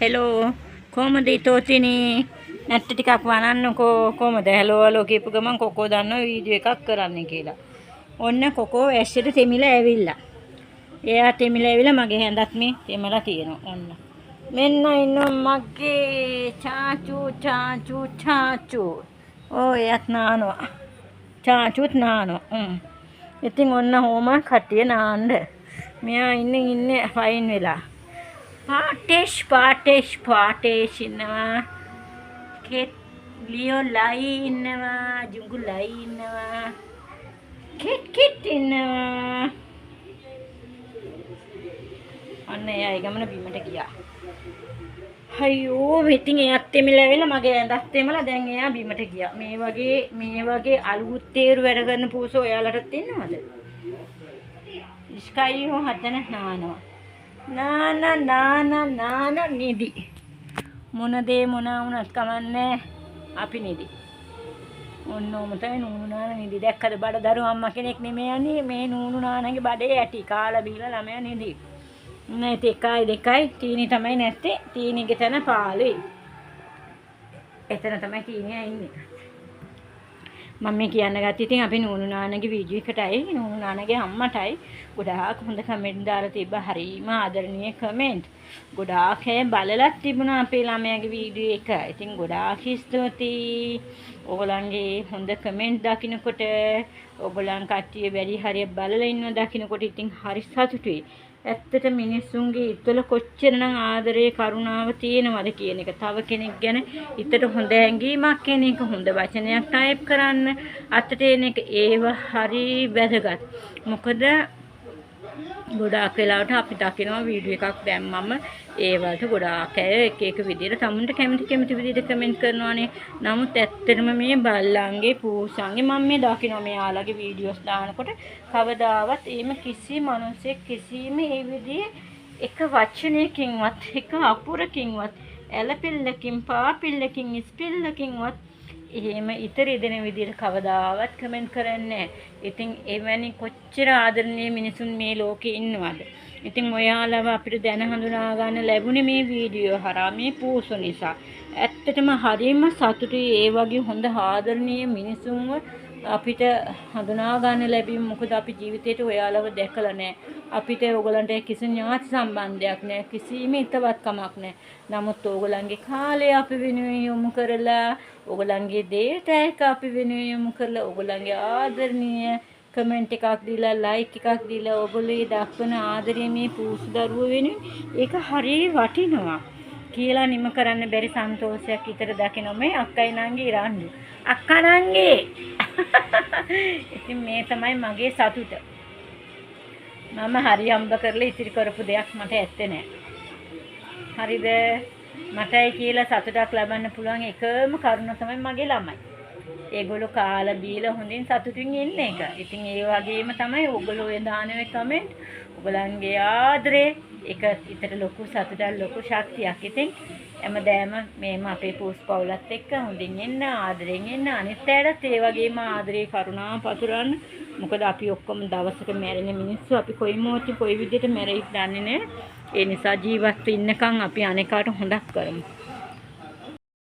Hello කොහමද ඉතෝතිනේ නැට්ට ටිකක් වනන්නකෝ කොහමද හැලෝ කියපු ගමන් කොකෝ දන්නව වීඩියෝ එකක් කරන්න කියලා. ඔන්න කොකෝ ඇස්සට තෙමිලා ඇවිල්ලා. එයා තෙමිලා ඇවිල්ලා මගේ හැඳත් මේ තෙමලා තියෙනවා. ඔන්න. මෙන්න ඉන්නවා මගේ චාචු. එයත් නානවා. චාචුත් නානවා. ඉතින් ඔන්න හොම කට්ටිය නාන්න. මෙයා ඉන්නේ ෆයින් වෙලා. පාටේෂ් ඉන්නවා. ලියෝ ලයි ඉන්නවා. ජුඟු ලයි ඉන්නවා. කිට් ඉන්නවා. අන්න එයා ගමන බීමට ගියා. අයියෝ ඉතින් එයාත් එමිලා ඇවිල්ලා මගේ ඇඳත් එමලා දැන් එයා බීමට ගියා. මේ වගේ අලුත් තේරු වැඩ කරන පූසෝ ඔයාලටත් ඉන්නවද? ඉස්කයිහෝ හදන නානවා. නාන නිදි. මොන දේ මොන වුණත් කමන්නේ අපි නිදි. ඔන්නෝම තමයි නූනු නාන නිදි. දැක්කද බඩදරු අම්මා කෙනෙක් නෙමෙයි යන්නේ මේ නූනු නානගේ බඩේ ඇටි කාලා බීලා ළමයා නිදි. නැත් 1 2 තීනි තමයි නැත්තේ. තීනිගේ තන පාළුයි. එතන තමයි තීනියා ඉන්නේ. මම මේ කියන්න ගත්තා ඉතින් අපි නූනු නානගේ වීඩියෝ එකටයි නූනු නානගේ අම්මටයි ගොඩාක් හොඳ කමෙන්ට් දාලා තිබ්බා. හරිම ආදරණීය කමෙන්ට්. ගොඩාක් අය බලලත් තිබුණා අපේ ළමයාගේ වීඩියෝ එක. ඉතින් ගොඩාක් ස්තුතියි. ඔයගොල්ලන්ගේ හොඳ කමෙන්ට් දකින්නකොට ඔයගොල්ලන් කට්ටිය වැඩි හරිය බලලා ඉන්නවා දකින්නකොට ඉතින් හරි සතුටුයි. ඇත්තට මිනිස්සුන්ගේ ඉතල කොච්චරනම් ආදරේ කරුණාව තියෙනවද කියන එක. තව කෙනෙක් ගැන හිතට හොඳ හැඟීමක් කියන එක, හොඳ වචනයක් ටයිප් කරන්න, අතට එන එක ඒව හරි වැදගත්. මොකද ගොඩාක් වෙලාවට අපි දකිනවා වීඩියෝ එකක් දැම්මම ඒ වලට ගොඩාක් අය එක විදිහට තමුන්ට කැමති විදිහට කමෙන්ට් කරනවානේ. නමුත් ඇත්තටම මේ බල්ලන්ගේ පූසන්ගේ මම මේ දකිනවා මෙයාලගේ වීඩියෝස් දානකොට කවදාවත් එහෙම කිසි මිනිසෙක් කිසිම ඒ විදිහේ එක වචනයකින්වත් එක අකුරකින්වත් ඇලපිල්ලකින් පාපිල්ලකින් ඉස්පිල්ලකින්වත් එහෙම ඉතර දෙන විදිහට කවදාවත් කමෙන්ට් කරන්නේ නැහැ. ඉතින් එවැනි කොච්චර ආදරණීය මිනිසුන් මේ ලෝකේ ඉන්නවද? ඉතින් ඔයාලව අපිට දැන හඳුනා ගන්න ලැබුණේ මේ වීඩියෝ හරහා මේ පූසු නිසා. ඇත්තටම හරිම සතුටුයි ඒ වගේ හොඳ ආදරණීය මිනිසුන්ව අපිට හඳුනා ගන්න ලැබීම. මොකද අපි ජීවිතේට ඔයාලව දැකලා නැහැ. අපිට ඕගලන්ට කිසි ඥාති සම්බන්ධයක් නැහැ. කිසිම හිතවත්කමක් නැහැ. නමුත් ඕගලන්ගේ කාලය අපි වෙනුවෙන් යොමු කරලා, ඕගලන්ගේ දේට එක අපි වෙනුවෙන් යොමු කරලා, ඕගලන්ගේ ආදරණීය කමෙන්ට් එකක් දීලා, ලයික් එකක් දීලා ඕගොල්ලෝ දක්වන ආදරය මේ පූසු දරුවෝ වෙනුවෙන් ඒක හරිය වටිනවා කියලා නිම කරන්න බැරි සන්තෝෂයක් විතර දකිනවා මේ අක්කයි නංගි රණ්ඩු. අක්කා නංගි ඉතින් මේ තමයි මගේ සතුට. මම හරි හම්බ කරලා ඉතිරි කරපු දෙයක් මට ඇත්තේ නැහැ. හරිද? මටයි කියලා සතුටක් ලබන්න පුළුවන් එකම කරුණ තමයි මගේ ළමයි. ඒගොල්ලෝ කාලා බීලා හොඳින් සතුටින් ඉන්න එක. ඉතින් ඒ වගේම තමයි ඔයගොල්ලෝ ඒ දානවේ කමෙන්ට්, ඔයගලන්ගේ ආදරේ ඒක ඉතට ලොකු සතුටක්, ලොකු ශක්තියක්. ඉතින් හැමදාම මේම අපේ පූස් පවුලත් එක්ක හොඳින් ඉන්න, ආදරෙන් ඉන්න, අනිත් අයටත් ඒ වගේම ආදරේ කරුණාව පතුරවන්න. මොකද අපි ඔක්කොම දවසක මැරෙන මිනිස්සු. අපි කොයි මොහොතේ කොයි විදිහට මැරෙයිද දන්නේ නැහැ. ඒ නිසා ජීවත් ඉන්නකම් අපි අනේකාට හොඳක් කරමු.